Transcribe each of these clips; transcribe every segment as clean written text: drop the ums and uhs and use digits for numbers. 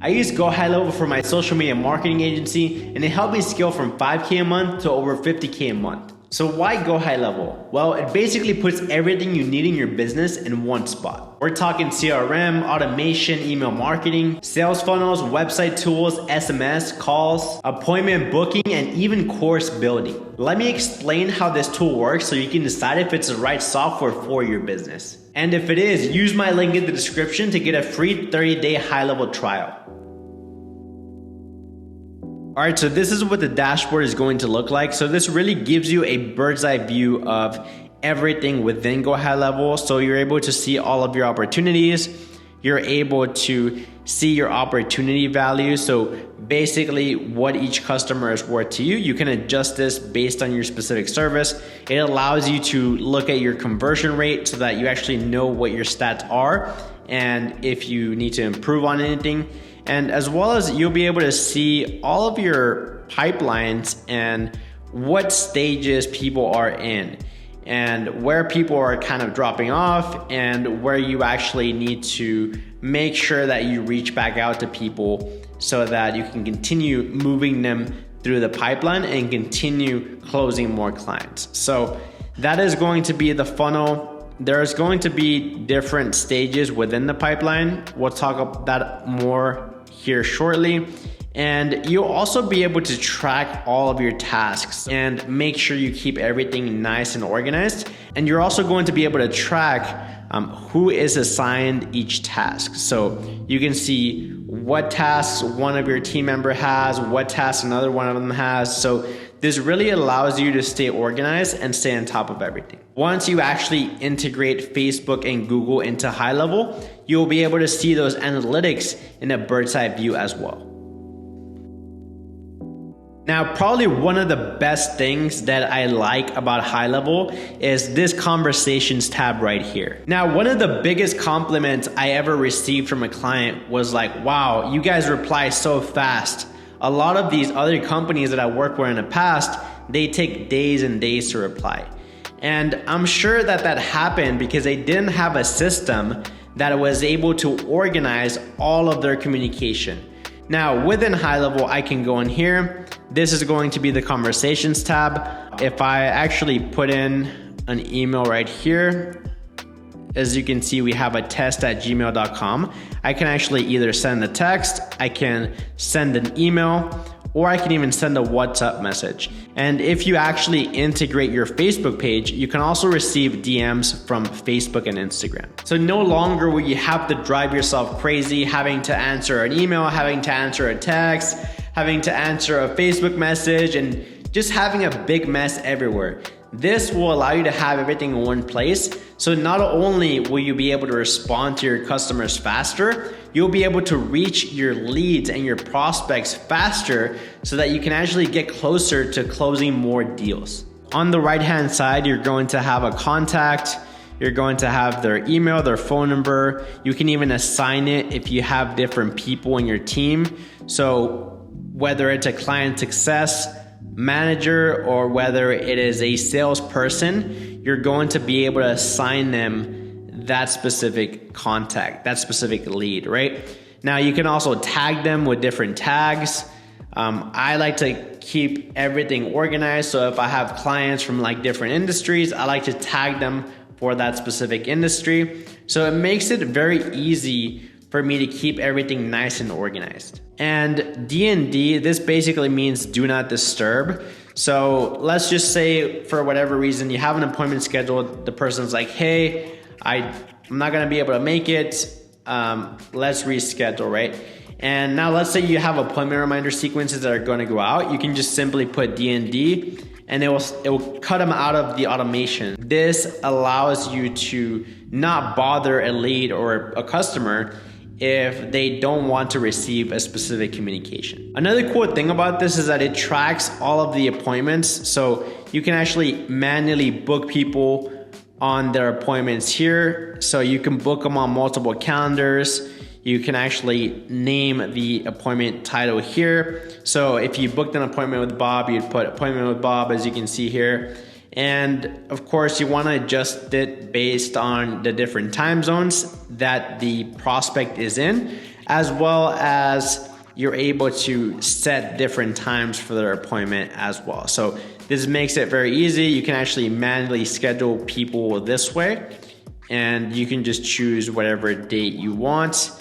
I use GoHighLevel for my social media marketing agency, and it helped me scale from 5K a month to over 50K a month. So why GoHighLevel? Well, it basically puts everything you need in your business in one spot. We're talking CRM, automation, email marketing, sales funnels, website tools, SMS, calls, appointment booking, and even course building. Let me explain how this tool works so you can decide if it's the right software for your business. And if it is, use my link in the description to get a free 30-day high-level trial. Alright, so this is what the dashboard is going to look like. So this really gives you a bird's eye view of everything within GoHighLevel. So you're able to see all of your opportunities. You're able to see your opportunity value. So basically what each customer is worth to you. You can adjust this based on your specific service. It allows you to look at your conversion rate so that you actually know what your stats are and if you need to improve on anything. And as well as you'll be able to see all of your pipelines and what stages people are in and where people are kind of dropping off and where you actually need to make sure that you reach back out to people so that you can continue moving them through the pipeline and continue closing more clients. So that is going to be the funnel. There's going to be different stages within the pipeline. We'll talk about that more here shortly. And you'll also be able to track all of your tasks and make sure you keep everything nice and organized. And you're also going to be able to track who is assigned each task. So you can see what tasks one of your team member has, what tasks another one of them has. So this really allows you to stay organized and stay on top of everything. Once you actually integrate Facebook and Google into HighLevel, you'll be able to see those analytics in a bird's eye view as well. Now, probably one of the best things that I like about HighLevel is this conversations tab right here. Now, one of the biggest compliments I ever received from a client was like, wow, you guys reply so fast. A lot of these other companies that I worked with in the past, they take days and days to reply. And I'm sure that that happened because they didn't have a system that was able to organize all of their communication. Now, within HighLevel, I can go in here. This is going to be the conversations tab. If I actually put in an email right here, as you can see, we have a test@gmail.com. I can actually either send a text, I can send an email, or I can even send a WhatsApp message. And if you actually integrate your Facebook page, you can also receive DMs from Facebook and Instagram. So no longer will you have to drive yourself crazy having to answer an email, having to answer a text, having to answer a Facebook message, and just having a big mess everywhere. This will allow you to have everything in one place. So not only will you be able to respond to your customers faster, you'll be able to reach your leads and your prospects faster so that you can actually get closer to closing more deals. On the right-hand side, you're going to have a contact. You're going to have their email, their phone number. You can even assign it if you have different people in your team. So whether it's a client success manager or whether it is a salesperson, you're going to be able to assign them that specific contact, that specific lead, right? Now you can also tag them with different tags. I like to keep everything organized. So if I have clients from like different industries, I like to tag them for that specific industry. So it makes it very easy for me to keep everything nice and organized. And D&D, this basically means do not disturb. So let's just say for whatever reason, you have an appointment scheduled. The person's like, hey, I'm not gonna be able to make it. Let's reschedule, right? And now let's say you have appointment reminder sequences that are gonna go out. You can just simply put D&D and it will cut them out of the automation. This allows you to not bother a lead or a customer if they don't want to receive a specific communication. Another cool thing about this is that it tracks all of the appointments. So you can actually manually book people on their appointments here. So you can book them on multiple calendars. You can actually name the appointment title here. So if you booked an appointment with Bob, you'd put appointment with Bob, as you can see here. And of course, you want to adjust it based on the different time zones that the prospect is in, as well as you're able to set different times for their appointment as well. So this makes it very easy. You can actually manually schedule people this way, and you can just choose whatever date you want.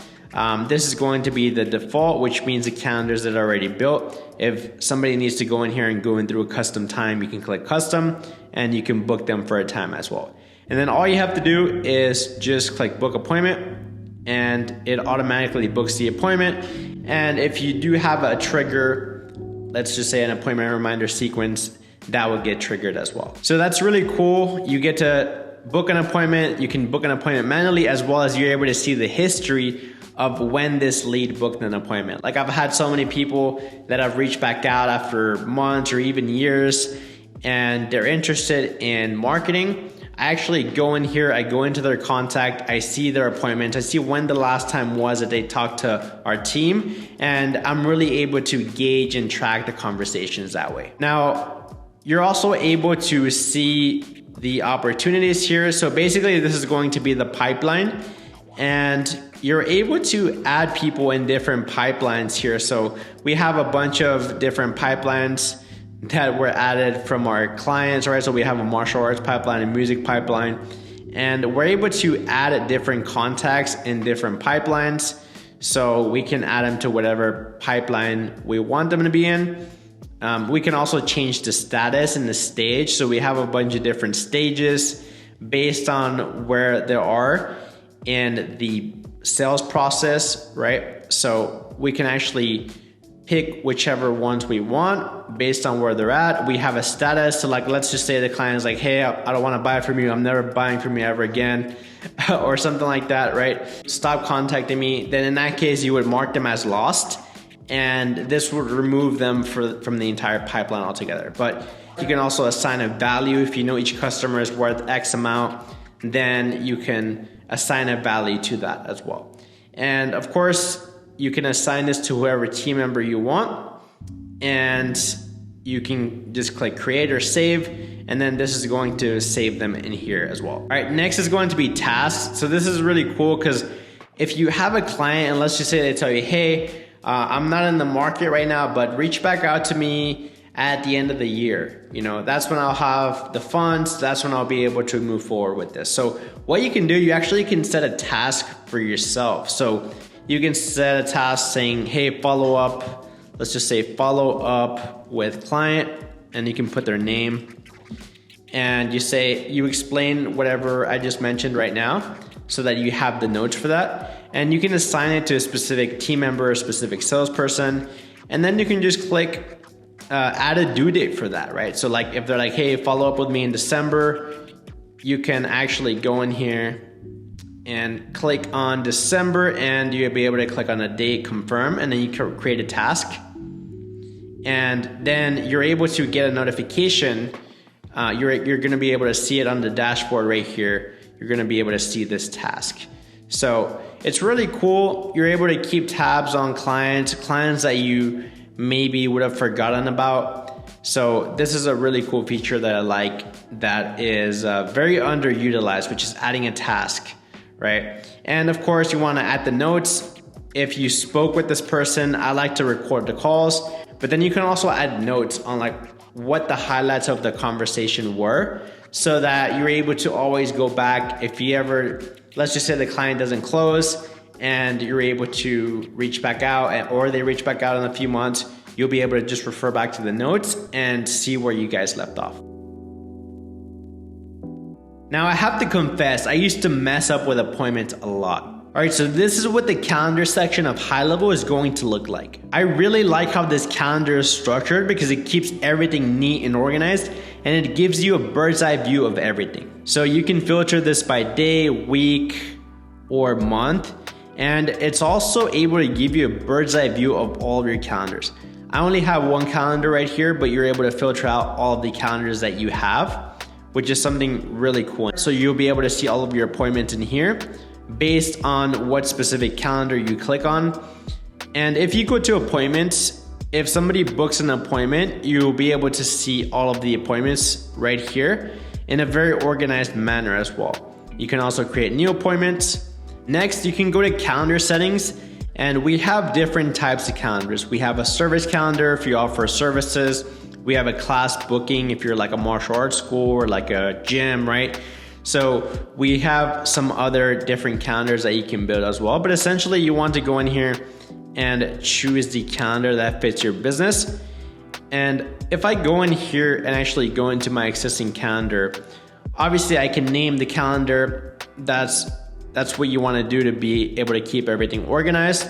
This is going to be the default, which means the calendars that are already built. If somebody needs to go in here and go in through a custom time, you can click custom and you can book them for a time as well. And then all you have to do is just click book appointment, and it automatically books the appointment. And if you do have a trigger, let's just say an appointment reminder sequence, that will get triggered as well. So that's really cool. You get to book an appointment. You can book an appointment manually, as well as you're able to see the history of when this lead booked an appointment. Like, I've had so many people that have reached back out after months or even years, and they're interested in marketing. I actually go in here, I go into their contact, I see their appointment, I see when the last time was that they talked to our team, and I'm really able to gauge and track the conversations that way. Now, you're also able to see the opportunities here. So basically, this is going to be the pipeline, and you're able to add people in different pipelines here. So we have a bunch of different pipelines that were added from our clients, right? So we have a martial arts pipeline, a music pipeline, and we're able to add different contacts in different pipelines. So we can add them to whatever pipeline we want them to be in. We can also change the status and the stage. So we have a bunch of different stages based on where they are in the sales process, right? So we can actually pick whichever ones we want based on where they're at. We have a status. So like, let's just say the client is like, hey, I don't want to buy from you. I'm never buying from you ever again, or something like that, right? Stop contacting me. Then in that case, you would mark them as lost, and this would remove them from the entire pipeline altogether. But you can also assign a value. If you know each customer is worth X amount, then you can assign a value to that as well. And of course, you can assign this to whoever team member you want, and you can just click create or save, and then this is going to save them in here as well. All right, next is going to be tasks. So this is really cool because if you have a client, and let's just say they tell you, hey, I'm not in the market right now, but reach back out to me at the end of the year. You know, that's when I'll have the funds. That's when I'll be able to move forward with this. So what you can do, you actually can set a task for yourself. So you can set a task saying, hey, follow up. Let's just say follow up with client, and you can put their name. And you say, you explain whatever I just mentioned right now so that you have the notes for that. And you can assign it to a specific team member, a specific salesperson. And then you can just click add a due date for that, right? So like if they're like, hey, follow up with me in December, you can actually go in here and click on December, and you'll be able to click on a date, confirm, and then you can create a task. And then you're able to get a notification. You're going to be able to see it on the dashboard right here. You're going to be able to see this task. So it's really cool. You're able to keep tabs on clients that you maybe would have forgotten about. So this is a really cool feature that I like, that is very underutilized, which is adding a task, right? And of course, you want to add the notes. If you spoke with this person, I like to record the calls, but then you can also add notes on like what the highlights of the conversation were, so that you're able to always go back. If you ever, let's just say the client doesn't close and you're able to reach back out, or they reach back out in a few months, you'll be able to just refer back to the notes and see where you guys left off. Now, I have to confess, I used to mess up with appointments a lot. All right, so this is what the calendar section of GoHighLevel is going to look like. I really like how this calendar is structured because it keeps everything neat and organized, and it gives you a bird's eye view of everything. So you can filter this by day, week, or month, and it's also able to give you a bird's eye view of all of your calendars. I only have one calendar right here, but you're able to filter out all of the calendars that you have, which is something really cool. So you'll be able to see all of your appointments in here based on what specific calendar you click on. And if you go to appointments, if somebody books an appointment, you'll be able to see all of the appointments right here in a very organized manner as well. You can also create new appointments. Next, you can go to calendar settings, And we have different types of calendars. We have a service calendar if you offer services. We have a class booking if you're like a martial arts school or like a gym, right? So we have some other different calendars that you can build as well. But essentially you want to go in here and choose the calendar that fits your business. And if I go in here and actually go into my existing calendar, obviously I can name the calendar. That's what you want to do to be able to keep everything organized.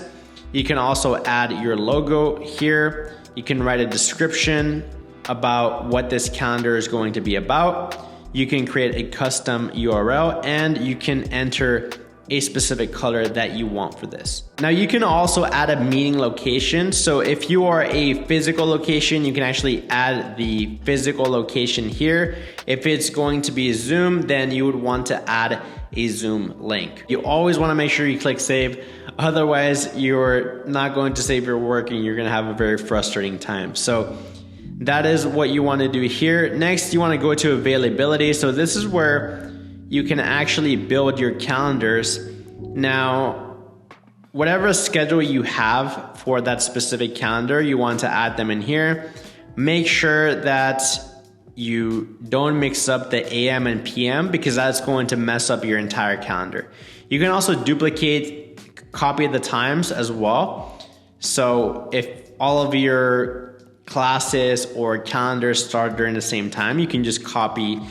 You can also add your logo here. You can write a description about what this calendar is going to be about. You can create a custom URL and you can enter a specific color that you want for this. Now you can also add a meeting location. So if you are a physical location, you can actually add the physical location here. If it's going to be Zoom, then you would want to add a Zoom link. You always want to make sure you click save. Otherwise, you're not going to save your work and you're going to have a very frustrating time. So that is what you want to do here. Next, you want to go to availability. So this is where you can actually build your calendars. Now, whatever schedule you have for that specific calendar, you want to add them in here. Make sure that you don't mix up the AM and PM because that's going to mess up your entire calendar. You can also duplicate, copy the times as well. So if all of your classes or calendars start during the same time, you can just copy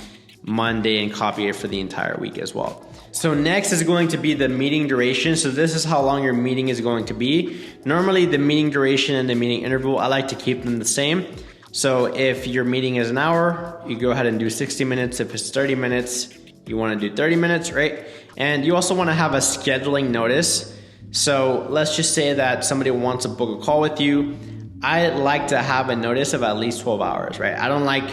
Monday and copy it for the entire week as well. So next is going to be the meeting duration. So this is how long your meeting is going to be. Normally the meeting duration and the meeting interval, I like to keep them the same. So if your meeting is an hour, you go ahead and do 60 minutes. If it's 30 minutes, you want to do 30 minutes, right? And you also want to have a scheduling notice. So let's just say that somebody wants to book a call with you. I like to have a notice of at least 12 hours, right? I don't like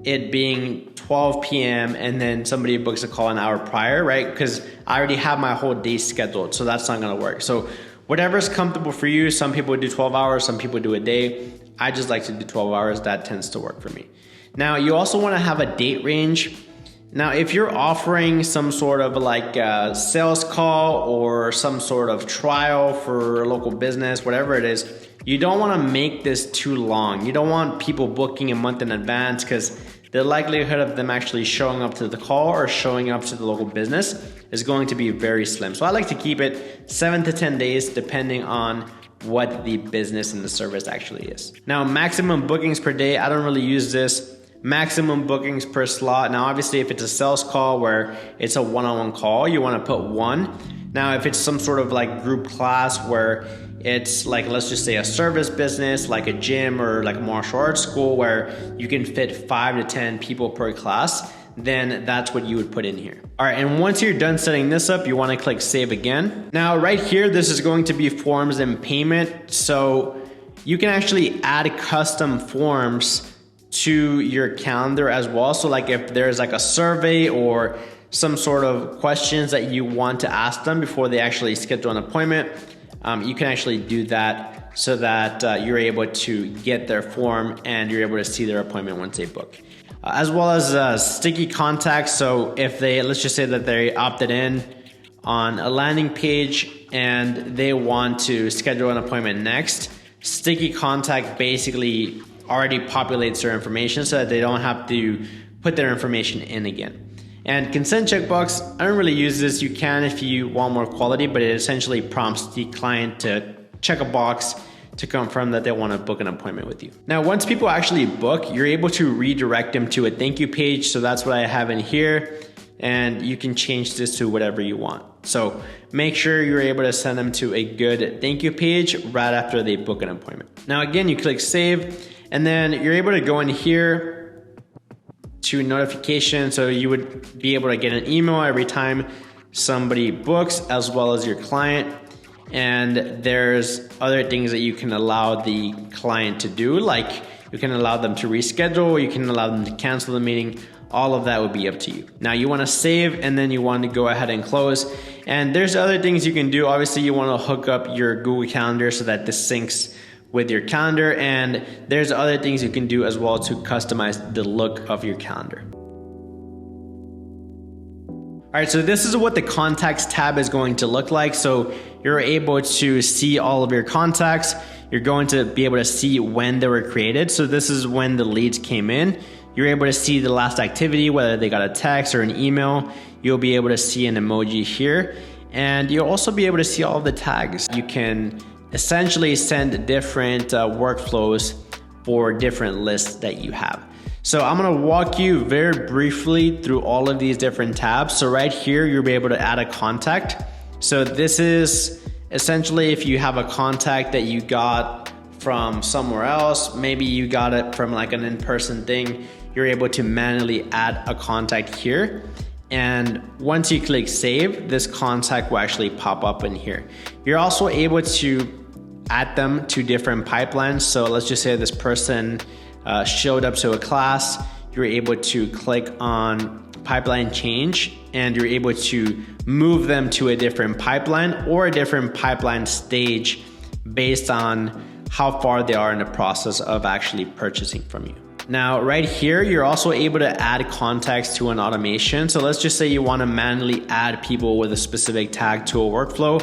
it being 12 p.m. and then somebody books a call an hour prior, right? Because I already have my whole day scheduled, so that's not gonna work. So whatever's comfortable for you. Some people do 12 hours, some people do a day. I just like to do 12 hours. That tends to work for me. Now, you also wanna have a date range. Now, if you're offering some sort of like a sales call or some sort of trial for a local business, whatever it is, you don't want to make this too long. You don't want people booking a month in advance because the likelihood of them actually showing up to the call or showing up to the local business is going to be very slim. So I like to keep it 7 to 10 days depending on what the business and the service actually is. Now, maximum bookings per day, I don't really use this. Maximum bookings per slot. Now, obviously, if it's a sales call where it's a one-on-one call, you want to put 1. Now, if it's some sort of like group class where it's like, let's just say a service business, like a gym or like a martial arts school where you can fit 5 to 10 people per class, then that's what you would put in here. All right, and once you're done setting this up, you want to click save again. Now, right here, this is going to be forms and payment. So you can actually add custom forms to your calendar as well. So like if there's like a survey or some sort of questions that you want to ask them before they actually schedule an appointment, you can actually do that so that you're able to get their form and you're able to see their appointment once they book. As well as sticky contacts. So if they, let's just say that they opted in on a landing page and they want to schedule an appointment next, sticky contact basically already populates their information so that they don't have to put their information in again. And consent checkbox, I don't really use this. You can if you want more quality, but it essentially prompts the client to check a box to confirm that they want to book an appointment with you. Now, once people actually book, you're able to redirect them to a thank you page. So that's what I have in here. And you can change this to whatever you want. So make sure you're able to send them to a good thank you page right after they book an appointment. Now, again, you click save. And then you're able to go in here to notification. So you would be able to get an email every time somebody books, as well as your client. And there's other things that you can allow the client to do, like you can allow them to reschedule, you can allow them to cancel the meeting. All of that would be up to you. Now you want to save and then you want to go ahead and close. And there's other things you can do. Obviously you want to hook up your Google Calendar so that this syncs with your calendar, and there's other things you can do as well to customize the look of your calendar. All right, so this is what the contacts tab is going to look like. So you're able to see all of your contacts. You're going to be able to see when they were created. So this is when the leads came in. You're able to see the last activity, whether they got a text or an email. You'll be able to see an emoji here. And you'll also be able to see all of the tags. You can essentially send different workflows for different lists that you have. So I'm gonna walk you very briefly through all of these different tabs. So right here, you'll be able to add a contact. So this is essentially if you have a contact that you got from somewhere else, maybe you got it from like an in-person thing, you're able to manually add a contact here. And once you click save, this contact will actually pop up in here. You're also able to add them to different pipelines. So let's just say this person showed up to a class. You're able to click on pipeline change and you're able to move them to a different pipeline or a different pipeline stage based on how far they are in the process of actually purchasing from you. Now, right here, you're also able to add contacts to an automation. So let's just say you want to manually add people with a specific tag to a workflow.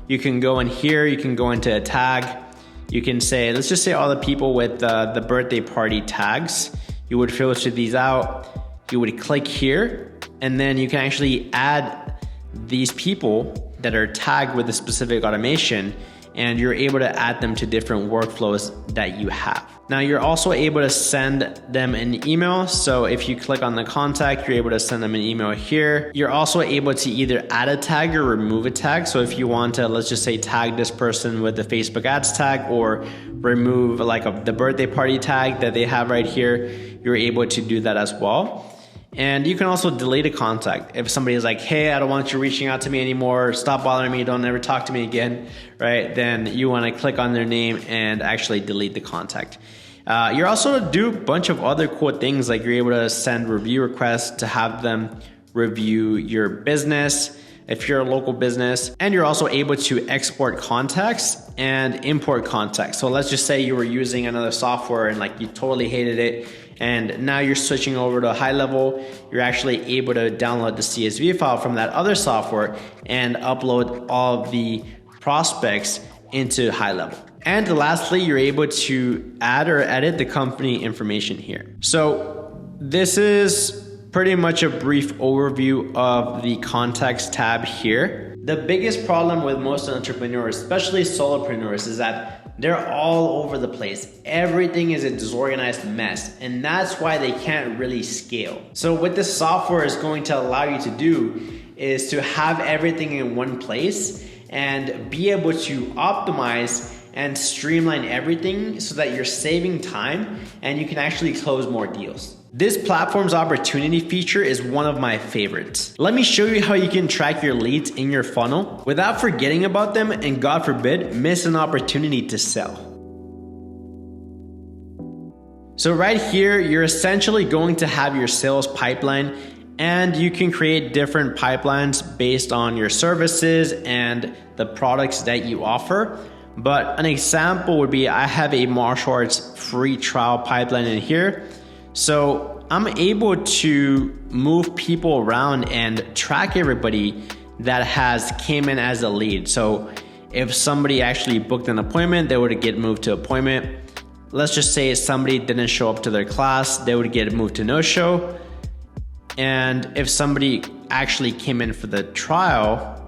You can go in here, you can go into a tag. You can say, let's just say all the people with the birthday party tags. You would filter these out. You would click here, and then you can actually add these people that are tagged with a specific automation, and you're able to add them to different workflows that you have. Now you're also able to send them an email. So if you click on the contact, you're able to send them an email here. You're also able to either add a tag or remove a tag. So if you want to, let's just say tag this person with the Facebook ads tag or remove like the birthday party tag that they have right here, you're able to do that as well. And you can also delete a contact. If somebody is like, hey, I don't want you reaching out to me anymore, stop bothering me, don't ever talk to me again, right? Then you want to click on their name and actually delete the contact. You're also to do a bunch of other cool things, like you're able to send review requests to have them review your business if you're a local business. And you're also able to export contacts and import contacts. So let's just say you were using another software and like you totally hated it, and now you're switching over to GoHighLevel. You're actually able to download the CSV file from that other software and upload all of the prospects into GoHighLevel. And lastly, you're able to add or edit the company information here. So this is pretty much a brief overview of the contacts tab here. The biggest problem with most entrepreneurs, especially solopreneurs, is that they're all over the place. Everything is a disorganized mess, and that's why they can't really scale. So what this software is going to allow you to do is to have everything in one place and be able to optimize and streamline everything so that you're saving time and you can actually close more deals. This platform's opportunity feature is one of my favorites. Let me show you how you can track your leads in your funnel without forgetting about them and, God forbid, miss an opportunity to sell. So right here, you're essentially going to have your sales pipeline, and you can create different pipelines based on your services and the products that you offer. But an example would be, I have a martial arts free trial pipeline in here. So I'm able to move people around and track everybody that has came in as a lead. So if somebody actually booked an appointment, they would get moved to appointment. Let's just say somebody didn't show up to their class, they would get moved to no-show. And if somebody actually came in for the trial,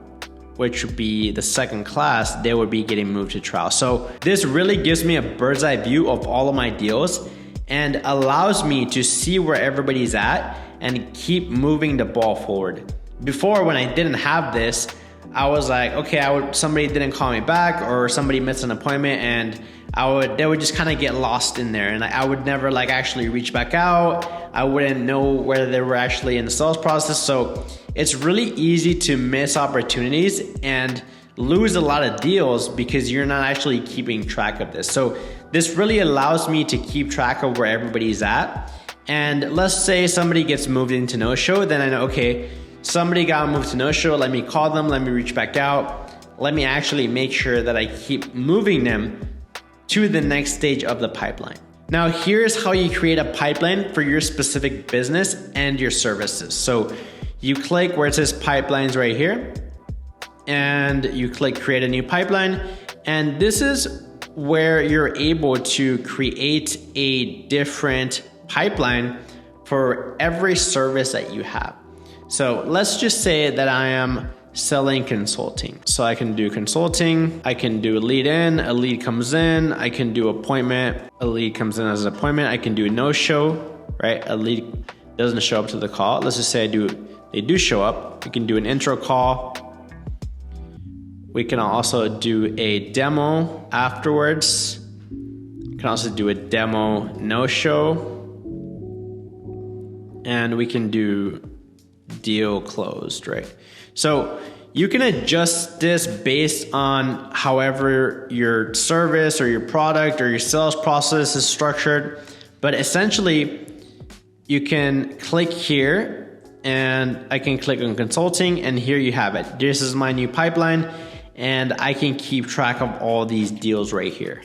which would be the second class, they would be getting moved to trial. So this really gives me a bird's eye view of all of my deals and allows me to see where everybody's at and keep moving the ball forward. Before, when I didn't have this, I was like, okay, somebody didn't call me back or somebody missed an appointment, and they would just kind of get lost in there, and I would never like actually reach back out. I wouldn't know whether they were actually in the sales process. So it's really easy to miss opportunities and lose a lot of deals because you're not actually keeping track of this. So this really allows me to keep track of where everybody's at. And let's say somebody gets moved into no-show, then I know, okay, somebody got moved to no-show, let me call them, let me reach back out. Let me actually make sure that I keep moving them to the next stage of the pipeline. Now, here's how you create a pipeline for your specific business and your services. So you click where it says pipelines right here. and you click create a new pipeline. And this is where you're able to create a different pipeline for every service that you have. So let's just say that I am selling consulting. So I can do consulting, I can do lead in, a lead comes in, I can do appointment, a lead comes in as an appointment, I can do no show, right? A lead doesn't show up to the call. Let's just say they do show up. We can do an intro call. We can also do a demo afterwards. We can also do a demo no show. And we can do deal closed, right? So you can adjust this based on however your service or your product or your sales process is structured. But essentially, you can click here and I can click on consulting, and here you have it. This is my new pipeline, and I can keep track of all these deals right here.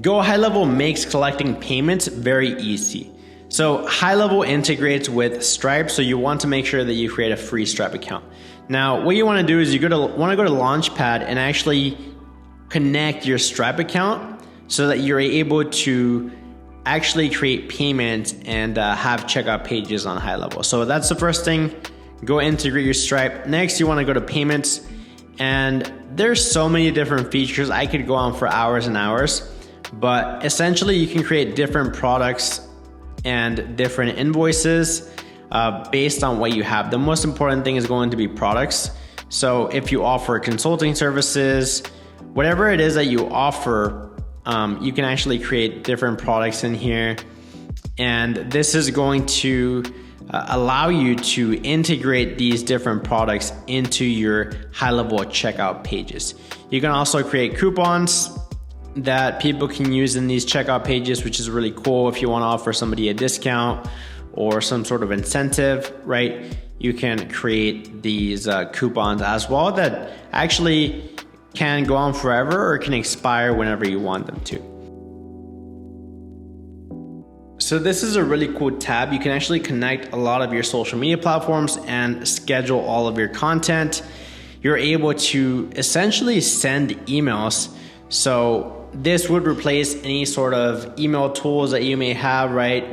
GoHighLevel makes collecting payments very easy. So HighLevel integrates with Stripe, so you want to make sure that you create a free Stripe account. Now, what you want to do is you want to go to Launchpad and actually connect your Stripe account so that you're able to actually create payments and have checkout pages on HighLevel. So that's the first thing. Go integrate your Stripe. Next, you want to go to payments, and there's so many different features. I could go on for hours and hours, but essentially you can create different products and different invoices based on what you have. The most important thing is going to be products. So if you offer consulting services, whatever it is that you offer, you can actually create different products in here. And this is going to allow you to integrate these different products into your HighLevel checkout pages. You can also create coupons that people can use in these checkout pages, which is really cool. If you want to offer somebody a discount or some sort of incentive, right? You can create these coupons as well that actually can go on forever or can expire whenever you want them to. So this is a really cool tab. You can actually connect a lot of your social media platforms and schedule all of your content. You're able to essentially send emails. So this would replace any sort of email tools that you may have, right?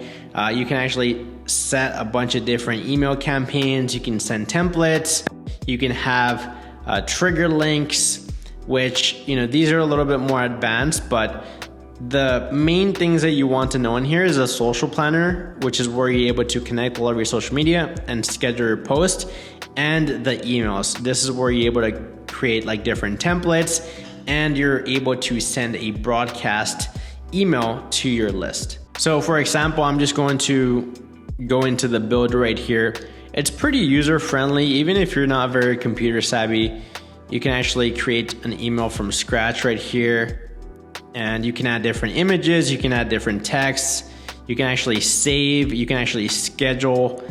You can actually set a bunch of different email campaigns. You can send templates. You can have trigger links, which, these are a little bit more advanced, but the main things that you want to know in here is a social planner, which is where you're able to connect all of your social media and schedule your post, and the emails. This is where you're able to create like different templates, and you're able to send a broadcast email to your list. So for example, I'm just going to go into the builder right here. It's pretty user friendly. Even if you're not very computer savvy, you can actually create an email from scratch right here. And you can add different images, you can add different texts, you can actually save, you can actually schedule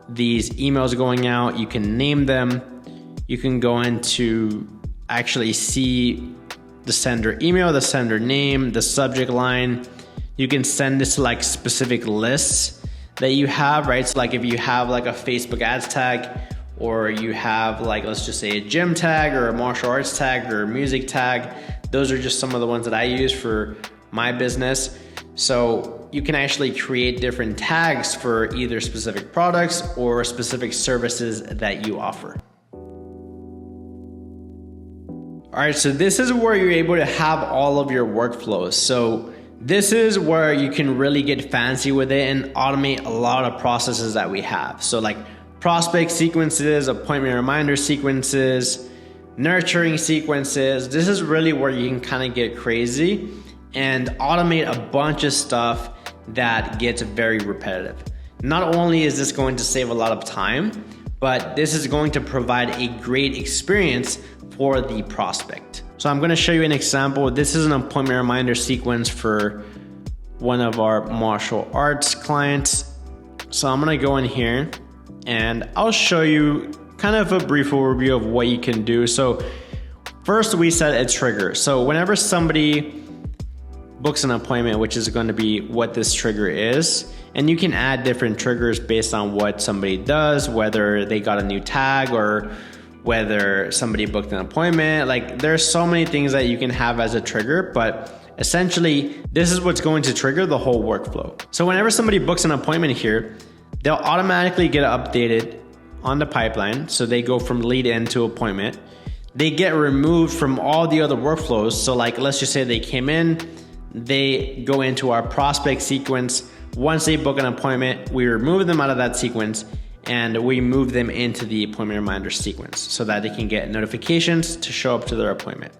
these emails going out, you can name them, you can go into actually see the sender email, the sender name, the subject line. You can send this to like specific lists that you have, right? So like if you have like a Facebook ads tag, or you have like, let's just say a gym tag or a martial arts tag or a music tag. Those are just some of the ones that I use for my business. So you can actually create different tags for either specific products or specific services that you offer. All right, so this is where you're able to have all of your workflows. So this is where you can really get fancy with it and automate a lot of processes that we have. So like prospect sequences, appointment reminder sequences, nurturing sequences. This is really where you can kind of get crazy and automate a bunch of stuff that gets very repetitive. Not only is this going to save a lot of time, but this is going to provide a great experience for the prospect. So I'm going to show you an example. This is an appointment reminder sequence for one of our martial arts clients. So I'm going to go in here and I'll show you kind of a brief overview of what you can do. So first we set a trigger. So whenever somebody books an appointment, which is going to be what this trigger is, And you can add different triggers based on what somebody does, whether they got a new tag or whether somebody booked an appointment. Like there's so many things that you can have as a trigger, but essentially this is what's going to trigger the whole workflow. So whenever somebody books an appointment here, they'll automatically get updated on the pipeline. So they go from lead in to appointment. They get removed from all the other workflows. So like, let's just say they came in, they go into our prospect sequence. Once they book an appointment, we remove them out of that sequence and we move them into the appointment reminder sequence so that they can get notifications to show up to their appointment.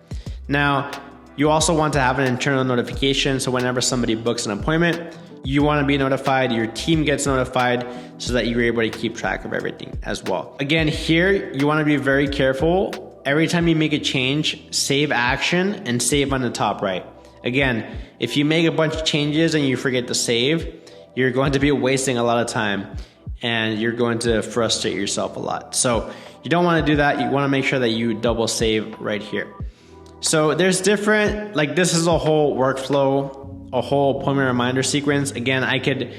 Now, you also want to have an internal notification. So whenever somebody books an appointment, you want to be notified, your team gets notified so that you're able to keep track of everything as well. Again, here, you want to be very careful. Every time you make a change, save action and save on the top right. Again, if you make a bunch of changes and you forget to save, you're going to be wasting a lot of time and you're going to frustrate yourself a lot. So you don't want to do that. You want to make sure that you double save right here. So there's different, like this is a whole workflow, a whole appointment reminder sequence. Again, I could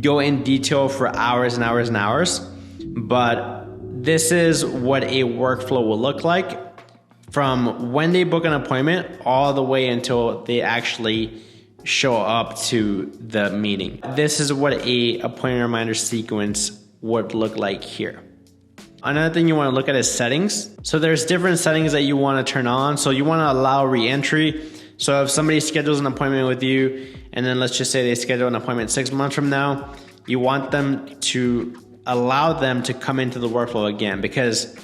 go in detail for hours and hours and hours, but this is what a workflow will look like from when they book an appointment all the way until they actually show up to the meeting. This is what a appointment reminder sequence would look like here. Another thing you want to look at is settings. So there's different settings that you want to turn on. So you want to allow re-entry. So if somebody schedules an appointment with you, and then let's just say they schedule an appointment 6 months from now, you want them to allow them to come into the workflow again, because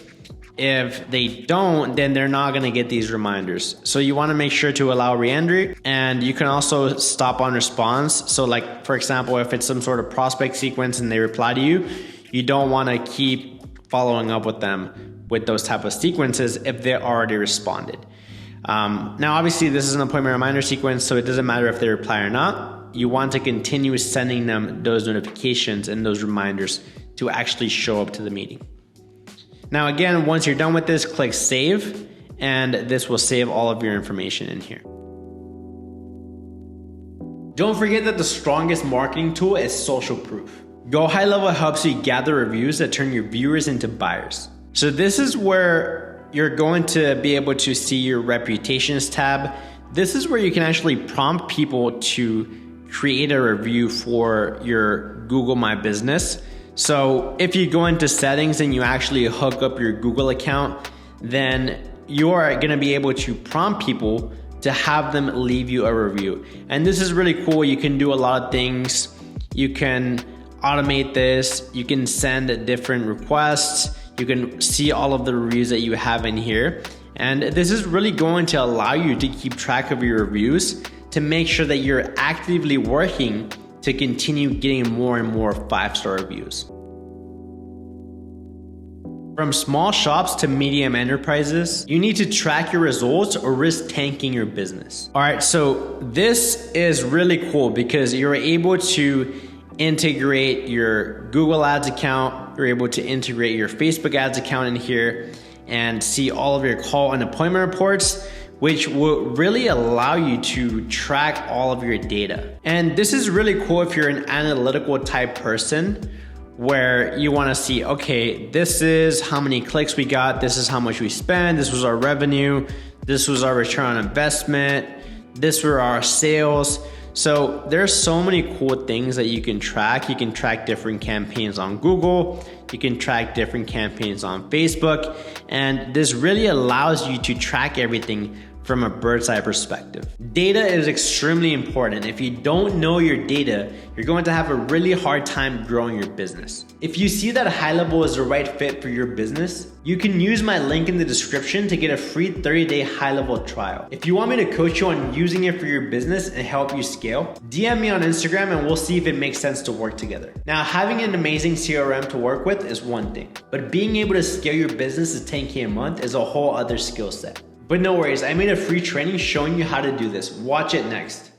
if they don't, then they're not going to get these reminders. So you want to make sure to allow re-entry, and you can also stop on response. So like, for example, if it's some sort of prospect sequence and they reply to you, you don't want to keep following up with them with those type of sequences if they already responded. Now, obviously, this is an appointment reminder sequence, so it doesn't matter if they reply or not. You want to continue sending them those notifications and those reminders to actually show up to the meeting. Now, again, once you're done with this, click save, and this will save all of your information in here. Don't forget that the strongest marketing tool is social proof. GoHighLevel helps you gather reviews that turn your viewers into buyers. So this is where you're going to be able to see your reputations tab. This is where you can actually prompt people to create a review for your Google My Business. So if you go into settings and you actually hook up your Google account, then you are going to be able to prompt people to have them leave you a review. And this is really cool. You can do a lot of things. You can automate this. You can send different requests. You can see all of the reviews that you have in here. And this is really going to allow you to keep track of your reviews to make sure that you're actively working to continue getting more and more 5-star reviews. From small shops to medium enterprises, you need to track your results or risk tanking your business. All right, so this is really cool because you're able to integrate your Google Ads account, you're able to integrate your Facebook Ads account in here and see all of your call and appointment reports, which will really allow you to track all of your data. And this is really cool if you're an analytical type person where you want to see, okay, this is how many clicks we got, this is how much we spent, this was our revenue, this was our return on investment, this were our sales. So there's so many cool things that you can track. You can track different campaigns on Google, you can track different campaigns on Facebook, and this really allows you to track everything from a bird's eye perspective. Data is extremely important. If you don't know your data, you're going to have a really hard time growing your business. If you see that HighLevel is the right fit for your business, you can use my link in the description to get a free 30-day HighLevel trial. If you want me to coach you on using it for your business and help you scale, DM me on Instagram and we'll see if it makes sense to work together. Now, having an amazing CRM to work with is one thing, but being able to scale your business to 10K a month is a whole other skill set. But no worries, I made a free training showing you how to do this. Watch it next.